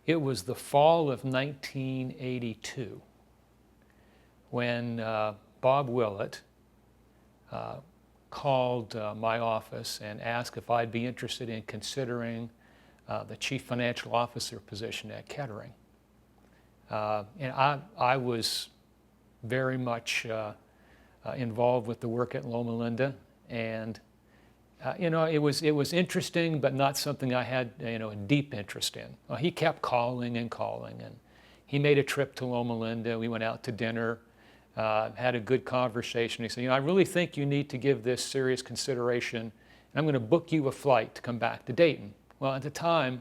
It was the fall of 1982 when Bob Willett called my office and asked if I'd be interested in considering the chief financial officer position at Kettering. And I was very much involved with the work at Loma Linda, and it was interesting, but not something I had a deep interest in. Well, he kept calling, and he made a trip to Loma Linda. We went out to dinner, had a good conversation. He said, I really think you need to give this serious consideration, and I'm going to book you a flight to come back to Dayton. Well, at the time,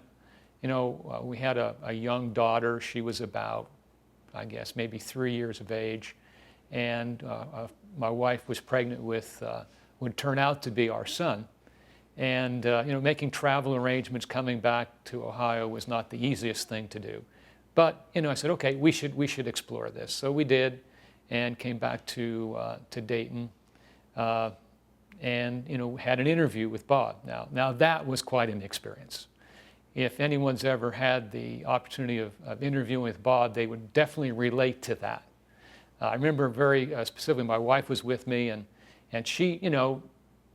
we had a young daughter. She was about, I guess, maybe 3 years of age, and my wife was pregnant with would turn out to be our son. And making travel arrangements coming back to Ohio was not the easiest thing to do. But I said, okay, we should explore this. So we did, and came back to Dayton, and had an interview with Bob. Now that was quite an experience. If anyone's ever had the opportunity of interviewing with Bob, they would definitely relate to that. I remember very specifically, my wife was with me, and she,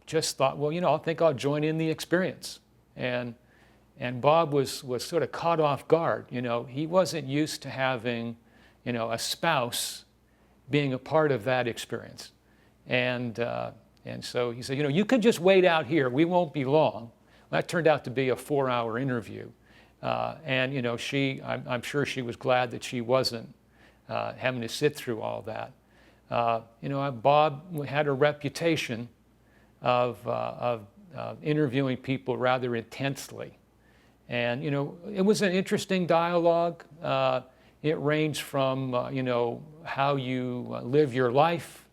just thought, well, I think I'll join in the experience. And Bob was sort of caught off guard. He wasn't used to having, a spouse being a part of that experience. And so he said, you could just wait out here. We won't be long. Well, that turned out to be a 4-hour interview. And, I'm sure she was glad that she wasn't having to sit through all that. Bob had a reputation of interviewing people rather intensely. And, it was an interesting dialogue. It ranged from, how you live your life,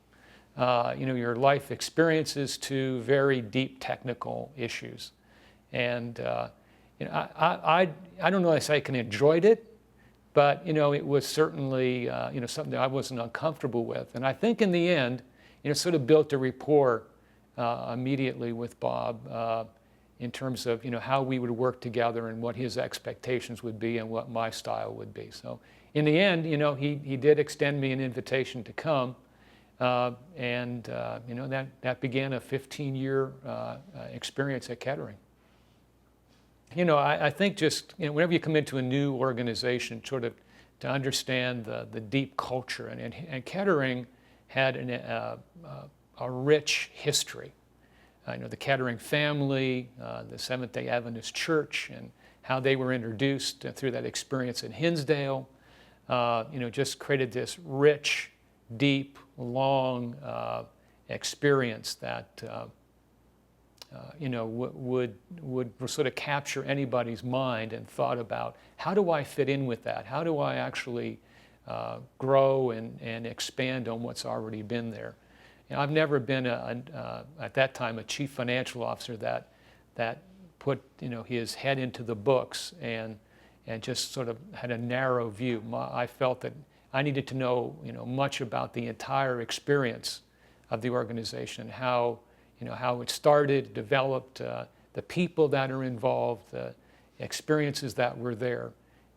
your life experiences, to very deep technical issues. And, I don't know if I can enjoyed it, but, it was certainly, something that I wasn't uncomfortable with. And I think in the end, sort of built a rapport immediately with Bob in terms of, how we would work together and what his expectations would be and what my style would be. So in the end, he did extend me an invitation to come. And that began a 15-year experience at Kettering. I think just, whenever you come into a new organization, sort of to understand the deep culture, and Kettering had a rich history. The Kettering family, the Seventh-day Adventist Church, and how they were introduced through that experience in Hinsdale, just created this rich, deep, long experience that would sort of capture anybody's mind and thought about, how do I fit in with that? How do I actually grow and expand on what's already been there? I've never been, at that time, a chief financial officer that put his head into the books and just sort of had a narrow view. I felt that I needed to know much about the entire experience of the organization, how it started, developed, the people that are involved, the experiences that were there,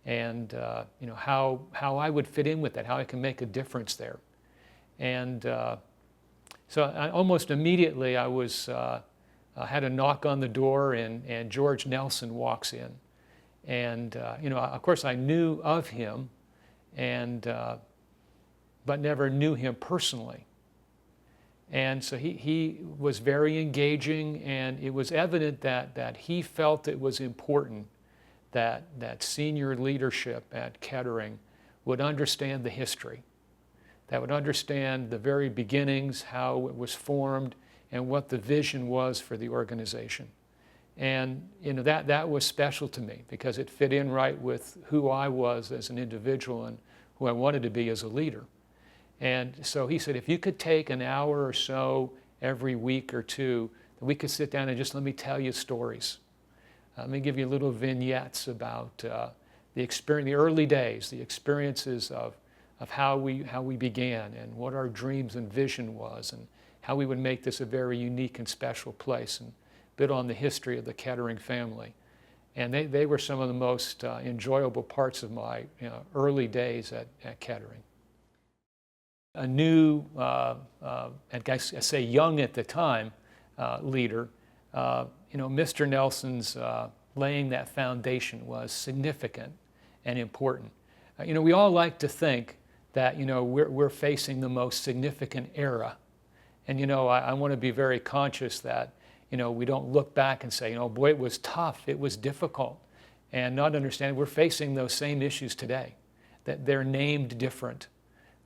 and how I would fit in with that, how I can make a difference there. And so almost immediately I had a knock on the door, and George Nelson walks in. And of course I knew of him, but never knew him personally. And so he was very engaging, and it was evident that he felt it was important that senior leadership at Kettering would understand the history, that would understand the very beginnings, how it was formed, and what the vision was for the organization. And that was special to me, because it fit in right with who I was as an individual and who I wanted to be as a leader. And so he said, if you could take an hour or so every week or two, that we could sit down and just let me tell you stories. Let me give you little vignettes about the experience, the early days, the experiences of how we began, and what our dreams and vision was, and how we would make this a very unique and special place, and a bit on the history of the Kettering family. And they were some of the most enjoyable parts of my early days at Kettering. A new, and I say young at the time, leader, Mr. Nelson's laying that foundation was significant and important. We all like to think that we're facing the most significant era, and I want to be very conscious that we don't look back and say, boy, it was tough, it was difficult, and not understand we're facing those same issues today, that they're named different.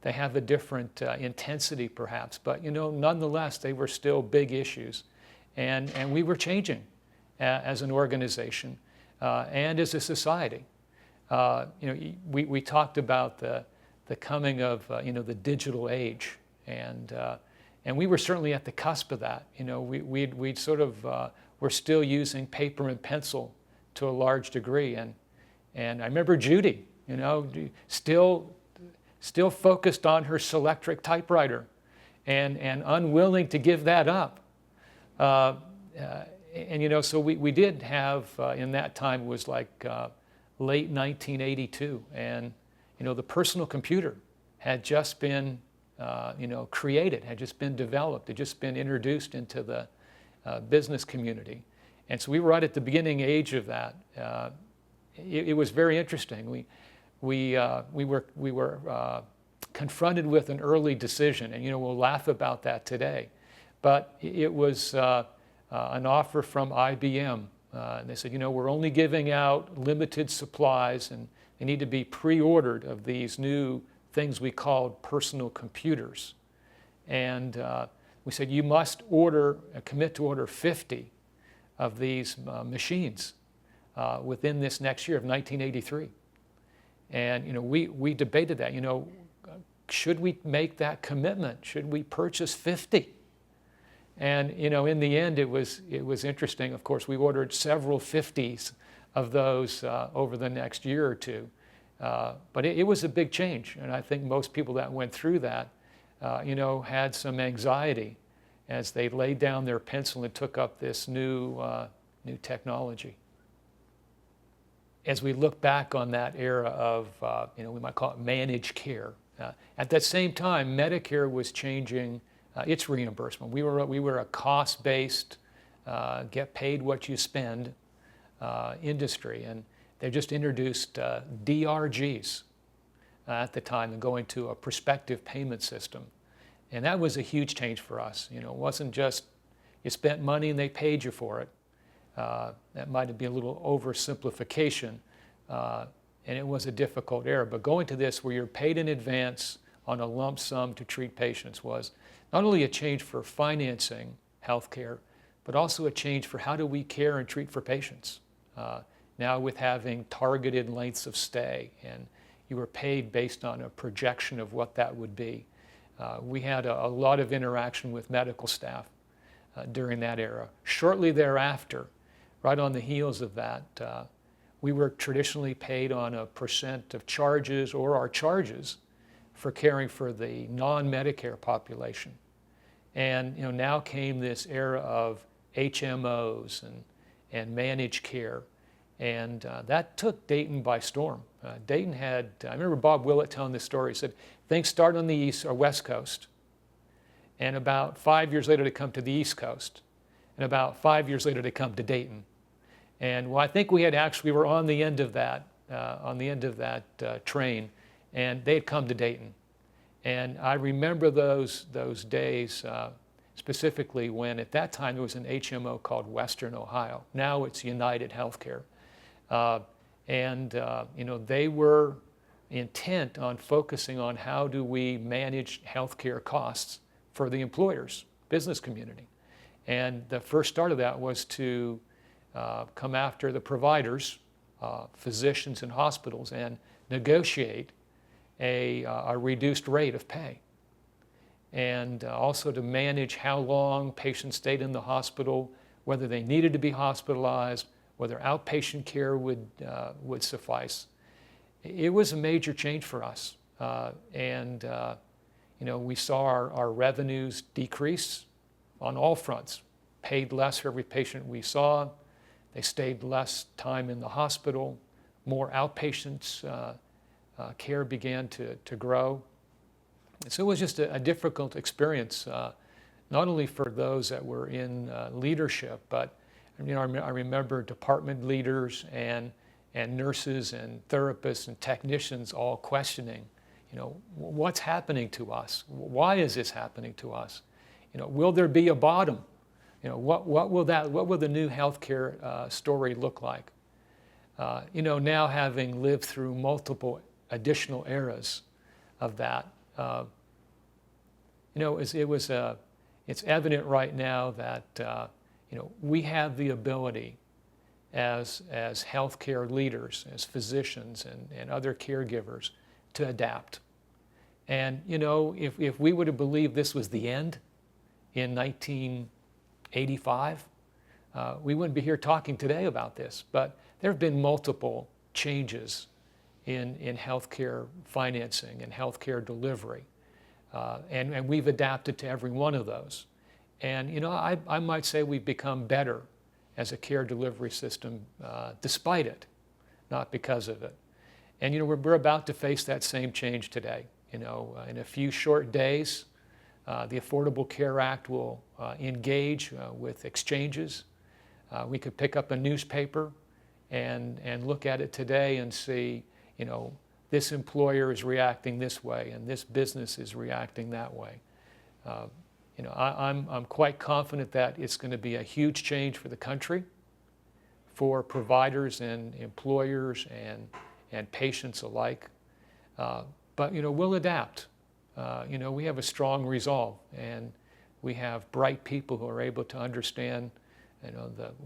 They have a different intensity perhaps, but nonetheless, they were still big issues. And we were changing as an organization and as a society. We talked about the coming of the digital age, and we were certainly at the cusp of that. We'd sort of were still using paper and pencil to a large degree, and I remember Judy, still focused on her Selectric typewriter, and unwilling to give that up. So we did have in that time, it was like late 1982, and the personal computer had just been created, had just been developed, had just been introduced into the business community, and so we were right at the beginning age of that. It was very interesting. We were confronted with an early decision, and we'll laugh about that today, but it was an offer from IBM. And they said, we're only giving out limited supplies, and they need to be pre-ordered of these new things we called personal computers. And we said, you must commit to order 50 of these machines within this next year of 1983. And we debated that. Should we make that commitment? Should we purchase 50? And in the end, it was interesting. Of course, we ordered several 50s of those over the next year or two. But it was a big change, and I think most people that went through that, had some anxiety as they laid down their pencil and took up this new technology. As we look back on that era of, we might call it managed care, at that same time, Medicare was changing its reimbursement. We were a cost-based, get paid what you spend industry, and they just introduced DRGs at the time and going to a prospective payment system. And that was a huge change for us. It wasn't just you spent money and they paid you for it. That might be a little oversimplification, and it was a difficult era. But going to this where you're paid in advance on a lump sum to treat patients was not only a change for financing healthcare, but also a change for how do we care and treat for patients. Now with having targeted lengths of stay, and you were paid based on a projection of what that would be. We had a lot of interaction with medical staff during that era. Shortly thereafter, right on the heels of that, we were traditionally paid on a % of charges or our charges for caring for the non-Medicare population. And now came this era of HMOs and managed care, and that took Dayton by storm. Dayton had, I remember Bob Willett telling this story. He said, things started on the east or west coast, and about 5 years later they come to the east coast, and about 5 years later they come to Dayton. And well, I think we were on the end of that, train, and they had come to Dayton. And I remember those days specifically when at that time there was an HMO called Western Ohio. Now it's United Healthcare. They were intent on focusing on how do we manage healthcare costs for the employers, business community. And the first start of that was to come after the providers, physicians and hospitals, and negotiate a reduced rate of pay. And also to manage how long patients stayed in the hospital, whether they needed to be hospitalized, whether outpatient care would suffice. It was a major change for us. We saw our revenues decrease on all fronts, paid less for every patient we saw. They stayed less time in the hospital. More outpatients care began to grow. And so it was just a difficult experience, not only for those that were in leadership, but I remember department leaders and nurses and therapists and technicians all questioning, what's happening to us? Why is this happening to us? Will there be a bottom? What will the new healthcare story look like? Now having lived through multiple additional eras of that, it's evident right now that we have the ability as healthcare leaders, as physicians and other caregivers to adapt. And if we would have believed this was the end in 1985, we wouldn't be here talking today about this. But there have been multiple changes in healthcare financing and healthcare delivery. And we've adapted to every one of those. And I might say we've become better as a care delivery system despite it, not because of it. And we're about to face that same change today. In a few short days, the Affordable Care Act will engage with exchanges. We could pick up a newspaper and look at it today and see, this employer is reacting this way and this business is reacting that way. I'm quite confident that it's going to be a huge change for the country, for providers and employers and patients alike. But we'll adapt. We have a strong resolve, and we have bright people who are able to understand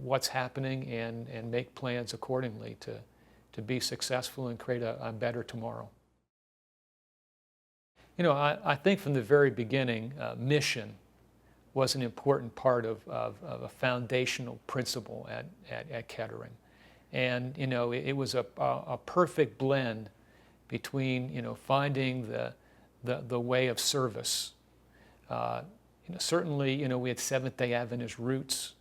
what's happening and make plans accordingly to be successful and create a better tomorrow. I think from the very beginning, mission was an important part of a foundational principle at Kettering. And, it was a perfect blend between, finding the way of service. Certainly, we had Seventh-day Adventist roots,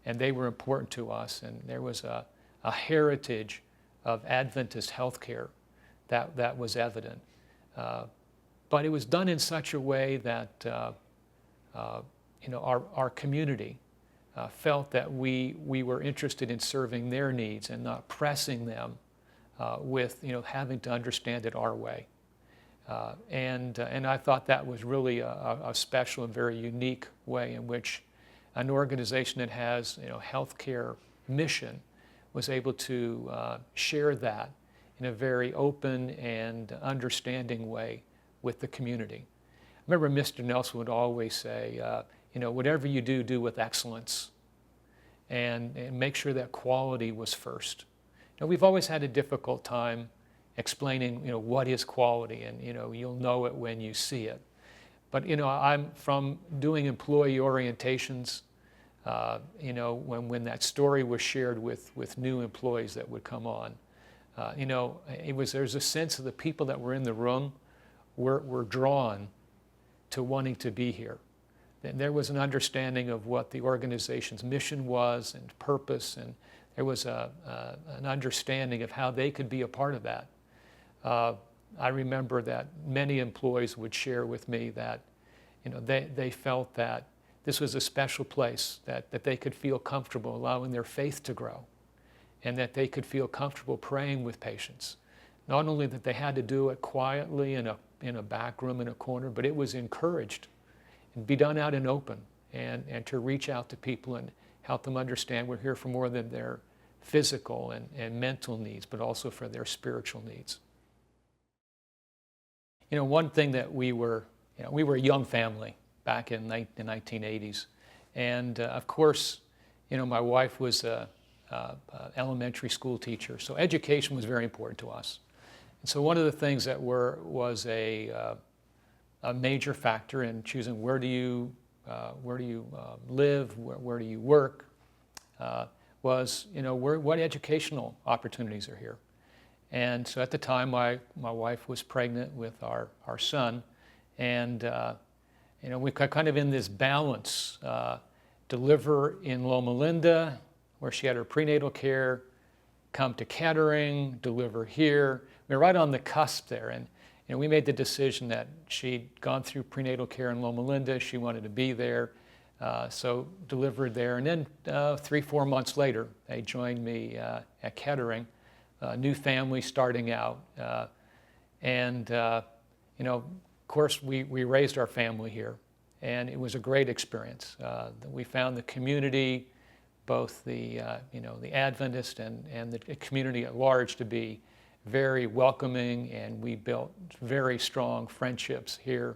and they were important to us. And there was a heritage of Adventist healthcare that was evident. But it was done in such a way that our community felt that we were interested in serving their needs and not pressing them with having to understand it our way. And I thought that was really a special and very unique way in which an organization that has healthcare mission was able to share that in a very open and understanding way with the community. I remember Mr. Nelson would always say, whatever you do, do with excellence, and make sure that quality was first. We've always had a difficult time explaining, what is quality, and you'll know it when you see it. But I'm from doing employee orientations. When that story was shared with new employees that would come on, there's a sense of the people that were in the room were drawn to wanting to be here. And there was an understanding of what the organization's mission was and purpose, and there was an understanding of how they could be a part of that. I remember that many employees would share with me that they felt that this was a special place, that they could feel comfortable allowing their faith to grow, and that they could feel comfortable praying with patients. Not only that they had to do it quietly in a back room in a corner, but it was encouraged and be done out in open, and to reach out to people and help them understand we're here for more than their physical and mental needs, but also for their spiritual needs. One thing that we were a young family back in the 1980s. And of course, my wife was an elementary school teacher, so education was very important to us. And so one of the things that was a major factor in choosing where do you live, where do you work, was what educational opportunities are here. And so at the time, my wife was pregnant with our son, and we got kind of in this balance, deliver in Loma Linda, where she had her prenatal care, come to Kettering, deliver here. We were right on the cusp there, and we made the decision that she'd gone through prenatal care in Loma Linda. She wanted to be there, so delivered there. And then 3-4 months later, they joined me at Kettering, new family starting out. Of course, we raised our family here, and it was a great experience. We found the community, both the Adventist and the community at large, to be very welcoming, and we built very strong friendships here.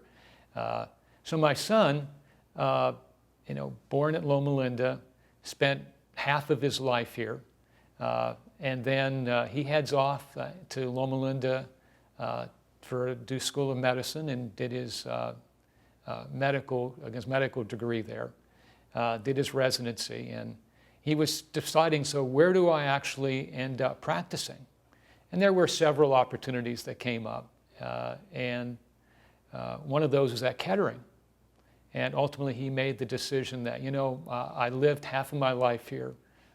So my son, born at Loma Linda, spent half of his life here, and then he heads off to Loma Linda to do School of Medicine and did his medical degree there, did his residency, and he was deciding, so where do I actually end up practicing? And there were several opportunities that came up, and one of those was at Kettering. And ultimately he made the decision that, I lived half of my life here.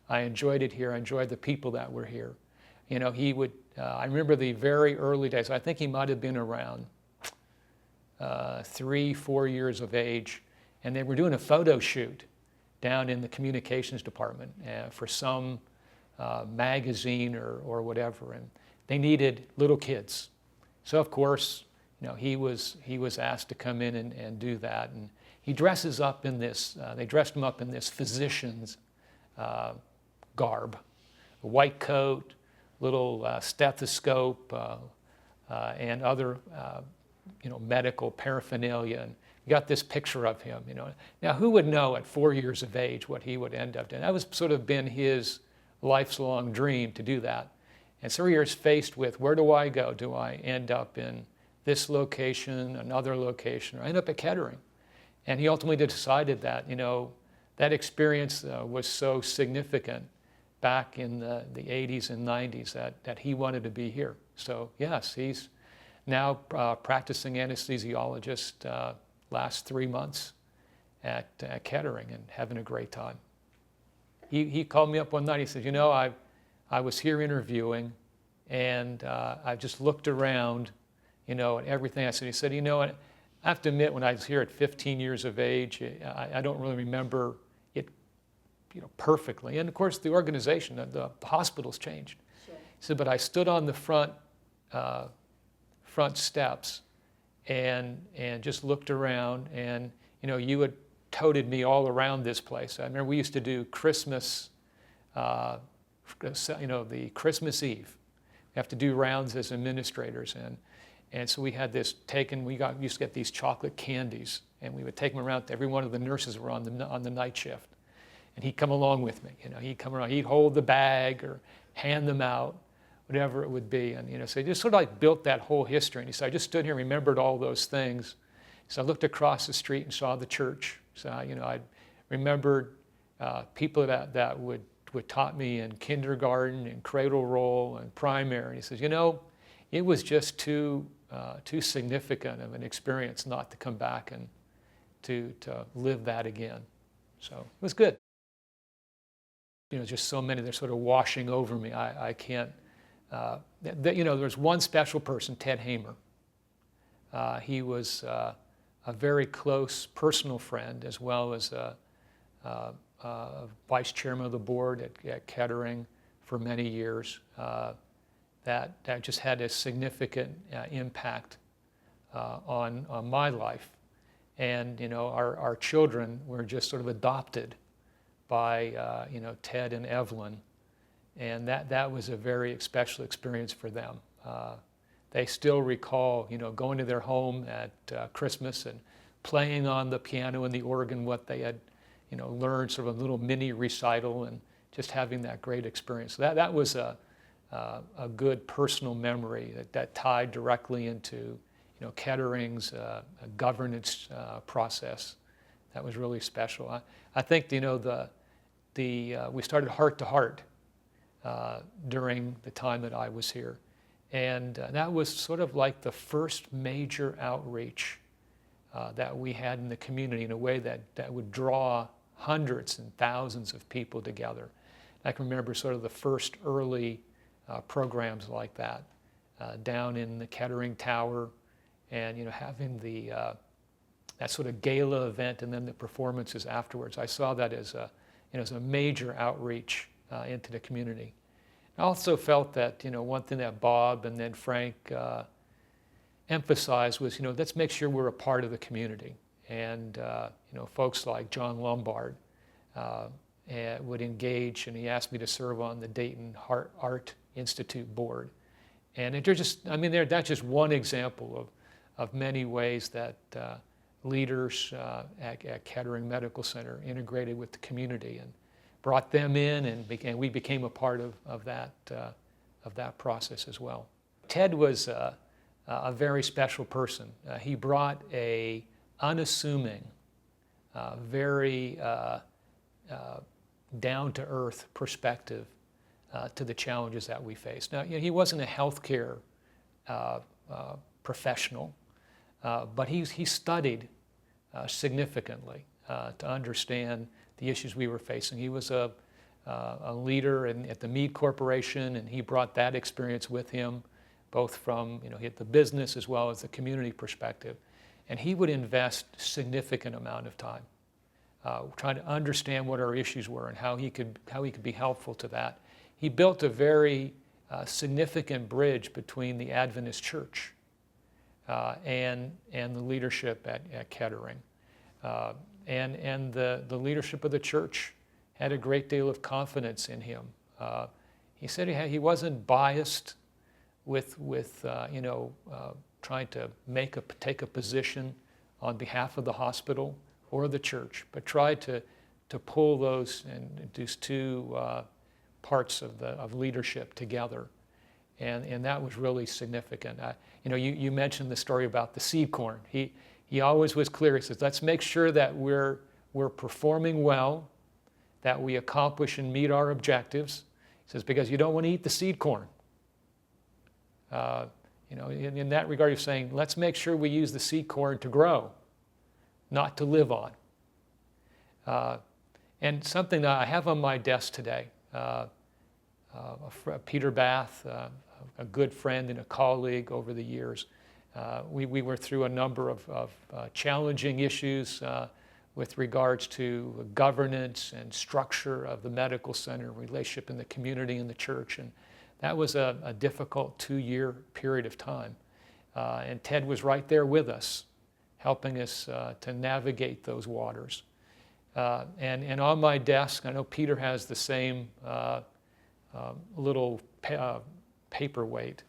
I enjoyed it here. I enjoyed the people that were here. He would, I remember the very early days. I think he might have been around 3-4 years of age, and they were doing a photo shoot down in the communications department for some magazine or whatever, and they needed little kids. So of course, he was asked to come in and do that, and he dresses up in this. They dressed him up in this physician's garb, a white coat, little stethoscope, and other medical paraphernalia. And we got this picture of him. Now who would know at 4 years of age what he would end up doing? That was sort of been his lifelong dream to do that. And so he was faced with, where do I go? Do I end up in this location, another location, or I end up at Kettering? And he ultimately decided that, that experience was so significant back in the 80s and 90s that he wanted to be here. So yes, he's now practicing anesthesiologist last 3 months at Kettering and having a great time. He called me up one night. He said, I was here interviewing, and I just looked around, and everything. He said, I have to admit, when I was here at 15 years of age, I don't really remember it, perfectly. And of course, the organization, the hospital's changed. Sure. He said, but I stood on the front steps and just looked around, and you had toted me all around this place. I remember we used to do Christmas, the Christmas Eve. We have to do rounds as administrators, and so we had this taken. Used to get these chocolate candies, and we would take them around to every one of the nurses who were on the night shift, and he'd come along with me. He'd come around, he'd hold the bag or hand them out, whatever it would be, and so he just sort of like built that whole history. And he said, I just stood here and remembered all those things. So I looked across the street and saw the church. So I remembered people that would taught me in kindergarten and cradle roll and primary. And he says, it was just too significant of an experience not to come back and to live that again. So it was good. Just so many, they're sort of washing over me. I can't, there's one special person, Ted Hamer. He was a very close personal friend, as well as vice chairman of the board at Kettering for many years. That just had a significant impact on my life. And our children were just sort of adopted by Ted and Evelyn, and that was a very special experience for them. They still recall going to their home at Christmas and playing on the piano and the organ what they had learned, sort of a little mini recital, and just having that great experience. That was a good personal memory that tied directly into Kettering's governance process. That was really special. I think we started Heart to Heart during the time that I was here, and that was sort of like the first major outreach that we had in the community in a way that would draw hundreds and thousands of people together. I can remember sort of the first early programs like that down in the Kettering Tower, and having the that sort of gala event and then the performances afterwards. I saw that as a major outreach into the community. I also felt that one thing that Bob and then Frank emphasized was let's make sure we're a part of the community, and folks like John Lombard would engage, and he asked me to serve on the Dayton Art Institute board. And that's just one example of many ways that leaders at Kettering Medical Center integrated with the community and brought them in, and we became a part of that process as well. Ted was a very special person. He brought a unassuming, very down-to-earth perspective to the challenges that we face. Now, he wasn't a healthcare professional, but he studied significantly to understand the issues we were facing. He was a leader at the Mead Corporation, and he brought that experience with him, both from the business as well as the community perspective. And he would invest significant amount of time trying to understand what our issues were and how he could be helpful to that. He built a very significant bridge between the Adventist Church and the leadership at Kettering. And the leadership of the church had a great deal of confidence in him. He said he wasn't biased with trying to take a position on behalf of the hospital or the church, but tried to pull these two parts of leadership together, and that was really significant. You mentioned the story about the seed corn. He always was clear. He says, let's make sure that we're performing well, that we accomplish and meet our objectives. He says, because you don't want to eat the seed corn. In that regard, he's saying, let's make sure we use the seed corn to grow, not to live on. And something that I have on my desk today, Peter Bath, a good friend and a colleague over the years. We were through a number of challenging issues with regards to governance and structure of the medical center, relationship in the community and the church. And that was a difficult 2-year period of time. And Ted was right there with us, helping us to navigate those waters. And on my desk, I know Peter has the same little paperweight.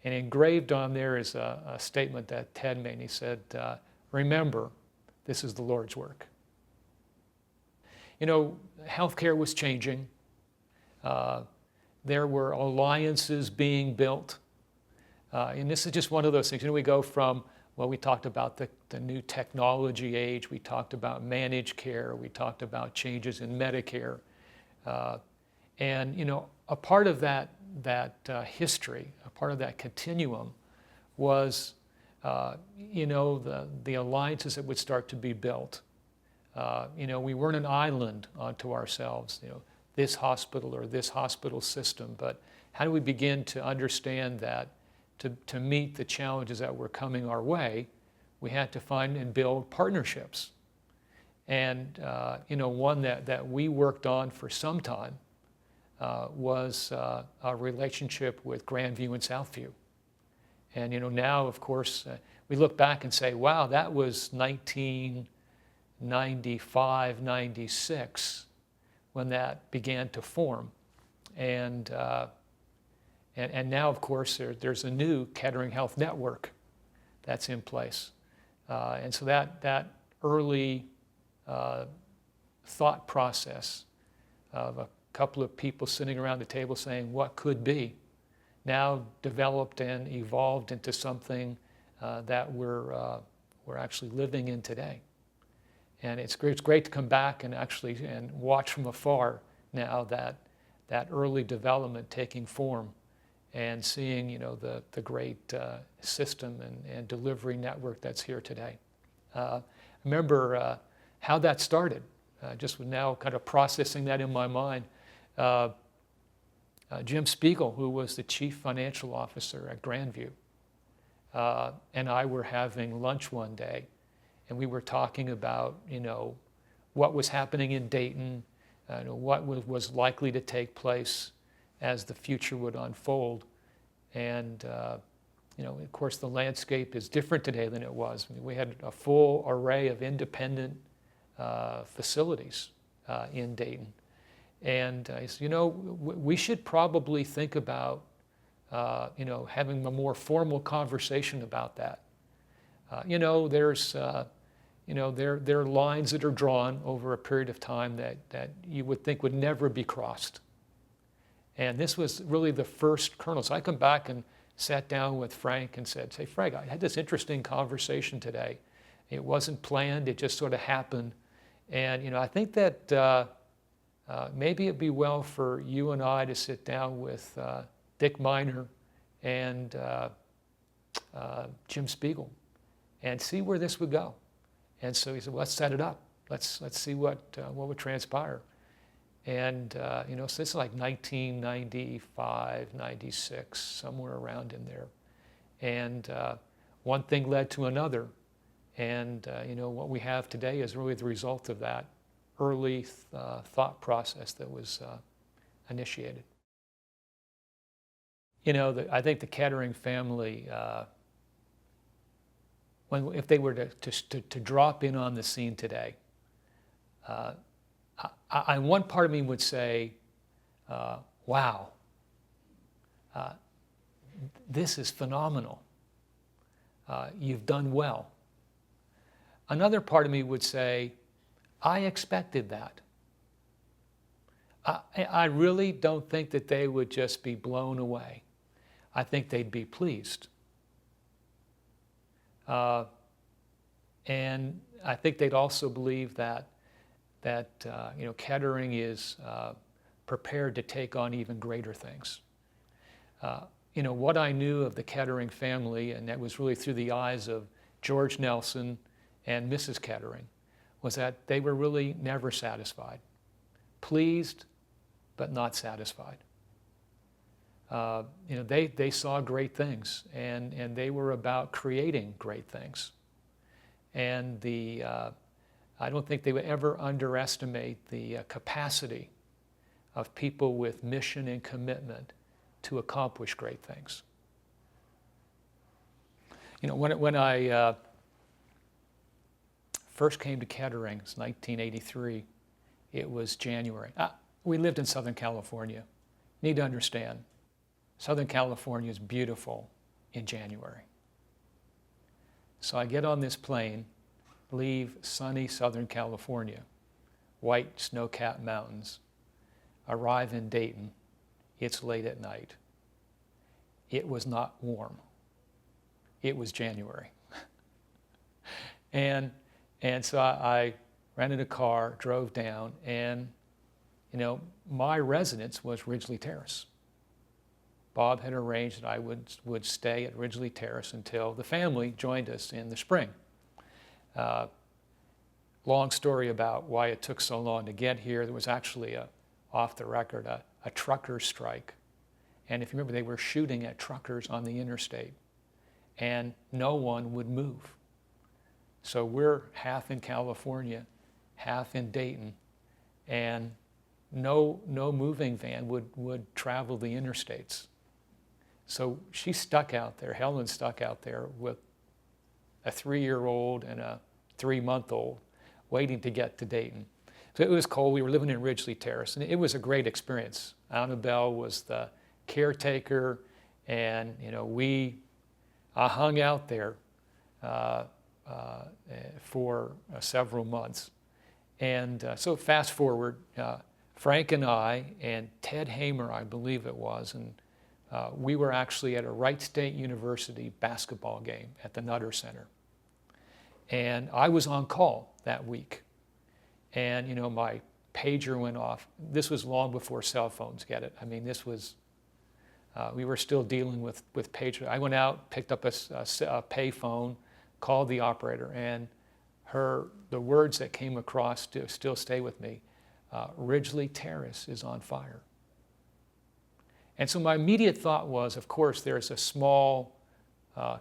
And engraved on there is a statement that Ted made. He said, remember, this is the Lord's work. Healthcare was changing. There were alliances being built. And this is just one of those things. We go from, we talked about the new technology age. We talked about managed care. We talked about changes in Medicare. And a part of that history, a part of that continuum was, the alliances that would start to be built. We weren't an island unto ourselves, this hospital or this hospital system, but how do we begin to understand that to meet the challenges that were coming our way, we had to find and build partnerships. And, one that we worked on for some time was a relationship with Grandview and Southview. And now, of course, we look back and say, wow, that was 1995, 96 when that began to form. And now, of course, there's a new Kettering Health Network that's in place. And so that early thought process of a couple of people sitting around the table saying what could be, now developed and evolved into something that we're actually living in today. And it's great to come back and watch from afar now that early development taking form and seeing the great system and delivery network that's here today. I remember how that started. Just now kind of processing that in my mind. Jim Spiegel, who was the chief financial officer at Grandview, and I were having lunch one day, and we were talking about, what was happening in Dayton, what was likely to take place as the future would unfold. And, of course, the landscape is different today than it was. I mean, we had a full array of independent facilities in Dayton. And I said, we should probably think about, having a more formal conversation about that. There's, there are lines that are drawn over a period of time that you would think would never be crossed. And this was really the first kernel. So I come back and sat down with Frank and said, "Say, Frank, I had this interesting conversation today. It wasn't planned, it just sort of happened. And, I think that maybe it'd be well for you and I to sit down with Dick Miner and Jim Spiegel and see where this would go." And so he said, "Well, let's set it up. Let's see what would transpire." And, so this is like 1995, 96, somewhere around in there. And one thing led to another. And, what we have today is really the result of that early thought process that was initiated. I think the Kettering family, if they were to drop in on the scene today, one part of me would say, wow, this is phenomenal. You've done well. Another part of me would say, I expected that. I really don't think that they would just be blown away. I think they'd be pleased. And I think they'd also believe that Kettering is prepared to take on even greater things. What I knew of the Kettering family, and that was really through the eyes of George Nelson and Mrs. Kettering, was that they were really never satisfied. Pleased, but not satisfied. They saw great things, and they were about creating great things. And I don't think they would ever underestimate the capacity of people with mission and commitment to accomplish great things. When I first came to Kettering, it was 1983, it was January. We lived in Southern California. Need to understand, Southern California is beautiful in January. So I get on this plane, leave sunny Southern California, white snow-capped mountains, arrive in Dayton. It's late at night. It was not warm. It was January. and so I rented a car, drove down, and my residence was Ridgeleigh Terrace. Bob had arranged that I would stay at Ridgeleigh Terrace until the family joined us in the spring. Long story about why it took so long to get here. There was actually, off the record, a trucker strike. And if you remember, they were shooting at truckers on the interstate, and no one would move. So we're half in California, half in Dayton, and no moving van would travel the interstates. So she's stuck out there, Helen's stuck out there with a 3-year-old and a 3-month-old waiting to get to Dayton. So it was cold. We were living in Ridgeleigh Terrace, and it was a great experience. Annabelle was the caretaker, and I hung out there for several months. And so fast forward, Frank and I and Ted Hamer, I believe it was, and we were actually at a Wright State University basketball game at the Nutter Center. And I was on call that week. And, my pager went off. This was long before cell phones, get it? I mean, this was, we were still dealing with pager. I went out, picked up a pay phone, called the operator, and the words that came across still stay with me. Ridgeleigh Terrace is on fire. And so my immediate thought was, of course, there's a small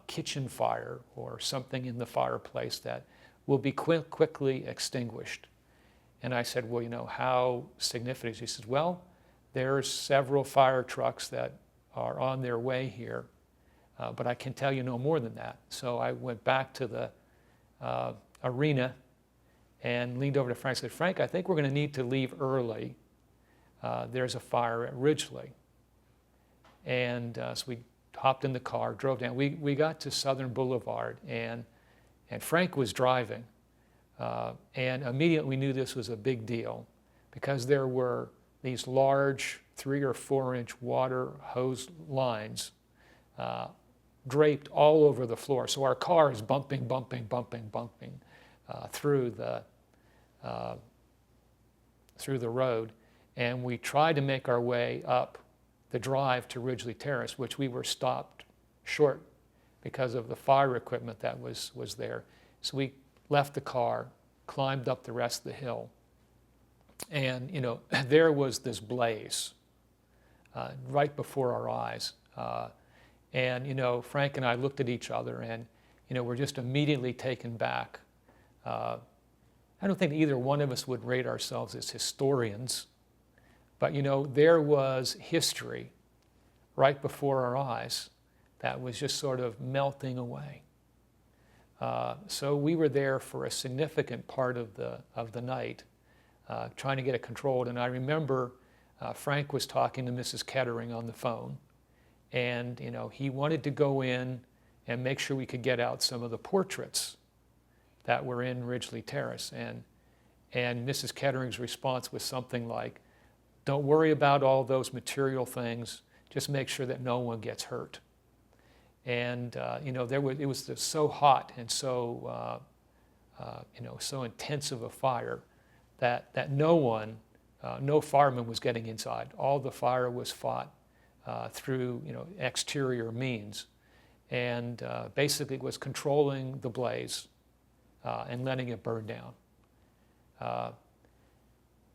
kitchen fire or something in the fireplace that will be quickly extinguished. And I said, well, you know, how significant is it? He says, well, there's several fire trucks that are on their way here, but I can tell you no more than that. So I went back to the arena and leaned over to Frank and said, Frank, I think we're going to need to leave early. There's a fire at Ridgeleigh. And so we hopped in the car, drove down. We got to Southern Boulevard, and Frank was driving. And immediately we knew this was a big deal because there were these large 3 or 4 inch water hose lines draped all over the floor. So our car is bumping through the road. And we tried to make our way up the drive to Ridgeleigh Terrace, which we were stopped short because of the fire equipment that was there. So we left the car, climbed up the rest of the hill, and you know, there was this blaze right before our eyes. And you know, Frank and I looked at each other, and you know, we're just immediately taken back. I don't think either one of us would rate ourselves as historians, but you know, there was history right before our eyes that was just sort of melting away. So we were there for a significant part of the night, trying to get it controlled. And I remember Frank was talking to Mrs. Kettering on the phone, and you know, he wanted to go in and make sure we could get out some of the portraits that were in Ridgeleigh Terrace. And Mrs. Kettering's response was something like, don't worry about all those material things, just make sure that no one gets hurt. And you know, it was just so hot and so you know, so intense of a fire that no fireman was getting inside. All the fire was fought through, you know, exterior means, and basically was controlling the blaze and letting it burn down.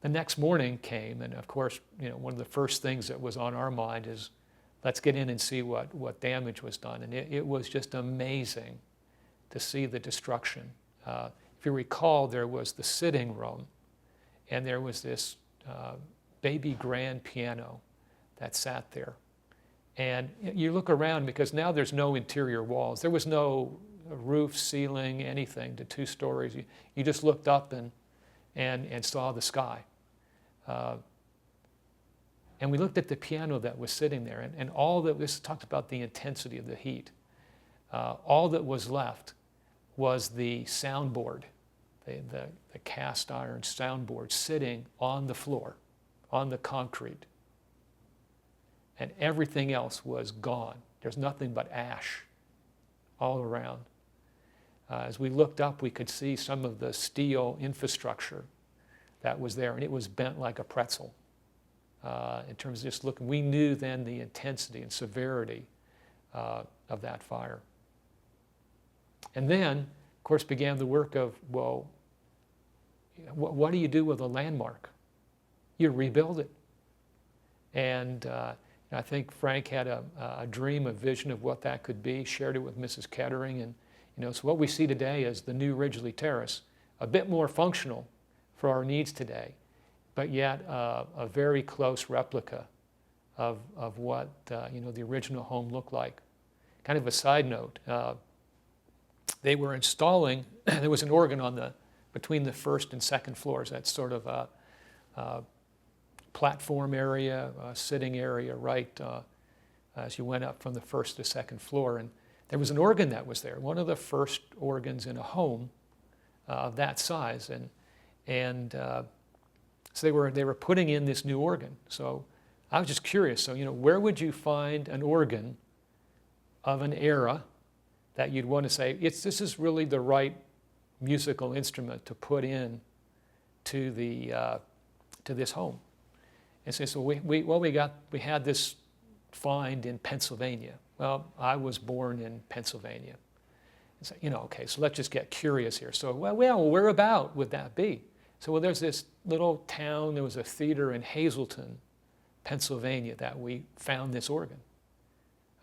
The next morning came, and of course, you know, one of the first things that was on our mind is, let's get in and see what damage was done. And it was just amazing to see the destruction. If you recall, there was the sitting room, and there was this baby grand piano that sat there. And you look around, because now there's no interior walls. There was no roof, ceiling, anything to 2 stories. You just looked up and saw the sky. And we looked at the piano that was sitting there, and all that, this talked about the intensity of the heat. All that was left was the soundboard, the cast iron soundboard sitting on the floor, on the concrete. And everything else was gone. There's nothing but ash all around. As we looked up, we could see some of the steel infrastructure that was there, and it was bent like a pretzel. In terms of just looking, we knew then the intensity and severity of that fire. And then, of course, began the work of, well, what do you do with a landmark? You rebuild it. And I think Frank had a dream, a vision of what that could be, shared it with Mrs. Kettering, and you know, so what we see today is the new Ridgeleigh Terrace, a bit more functional for our needs today, but yet a very close replica of what you know, the original home looked like. Kind of a side note, they were installing, there was an organ on between the 1st and 2nd floors. That's sort of a platform area, sitting area, right as you went up from the 1st to 2nd floor. And there was an organ that was there, one of the first organs in a home of that size. And so they were putting in this new organ. So I was just curious. So, you know, where would you find an organ of an era that you'd want to say, this is really the right musical instrument to put in to this home? And so we had this find in Pennsylvania. Well, I was born in Pennsylvania. And so, you know, okay, so let's just get curious here. So, well, whereabout would that be? So, well, there's this little town, there was a theater in Hazleton Pennsylvania that we found this organ.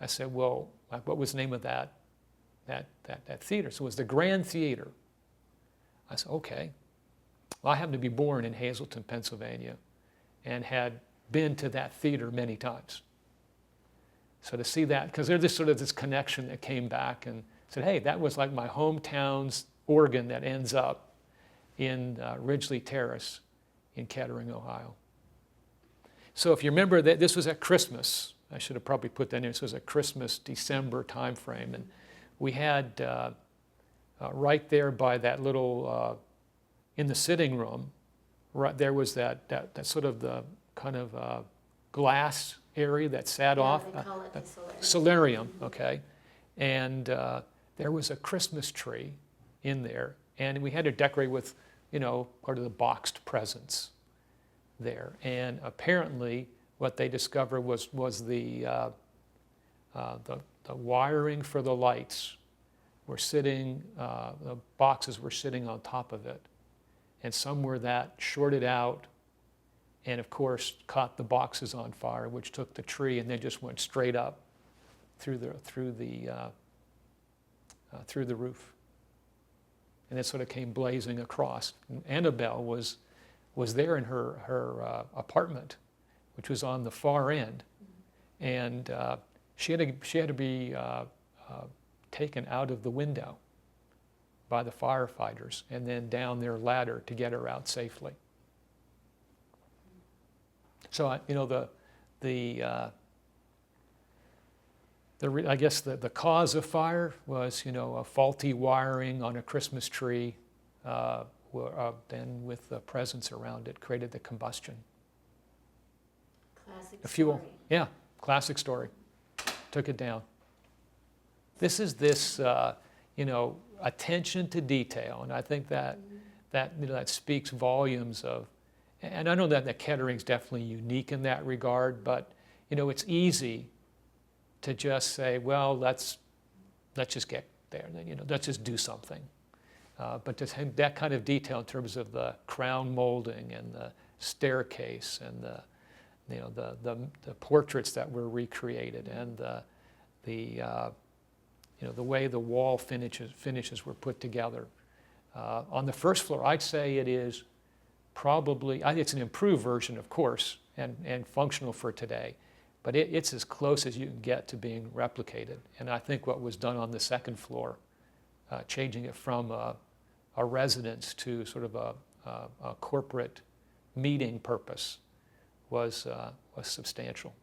I said, well, what was the name of that theater? So it was the Grand Theater. I said, okay. Well, I happened to be born in Hazleton, Pennsylvania, and had been to that theater many times. So to see that, because there's this connection that came back and said, hey, that was like my hometown's organ that ends up in Ridgeleigh Terrace in Kettering, Ohio. So if you remember that this was at Christmas, I should have probably put that in. This was a Christmas, December time frame, and we had right there by that little, in the sitting room, right there was that sort of the kind of glass area that sat off. They call it the solarium, okay. And there was a Christmas tree in there, and we had to decorate with, part of the boxed presents there. And apparently, what they discovered was the wiring for the lights were sitting, the boxes were sitting on top of it, and somewhere that shorted out, and of course caught the boxes on fire, which took the tree and then just went straight up through the roof, and it sort of came blazing across. And Annabelle was there in her apartment, which was on the far end, and she had to be taken out of the window by the firefighters and then down their ladder to get her out safely. So I guess the cause of fire was a faulty wiring on a Christmas tree, then with the presents around it created the combustion. Classic The fuel, story. yeah, classic story. Took it down. This is attention to detail, and I think that speaks volumes of. And I know that Kettering's definitely unique in that regard, but it's easy to just say, well, let's just get there, let's just do something. But to have that kind of detail in terms of the crown molding and the staircase and the portraits that were recreated and the way the wall finishes were put together. On the first floor, I'd say it is probably, it's an improved version, of course, and functional for today, but it's as close as you can get to being replicated. And I think what was done on the second floor, changing it from a residence to sort of a corporate meeting purpose, was substantial.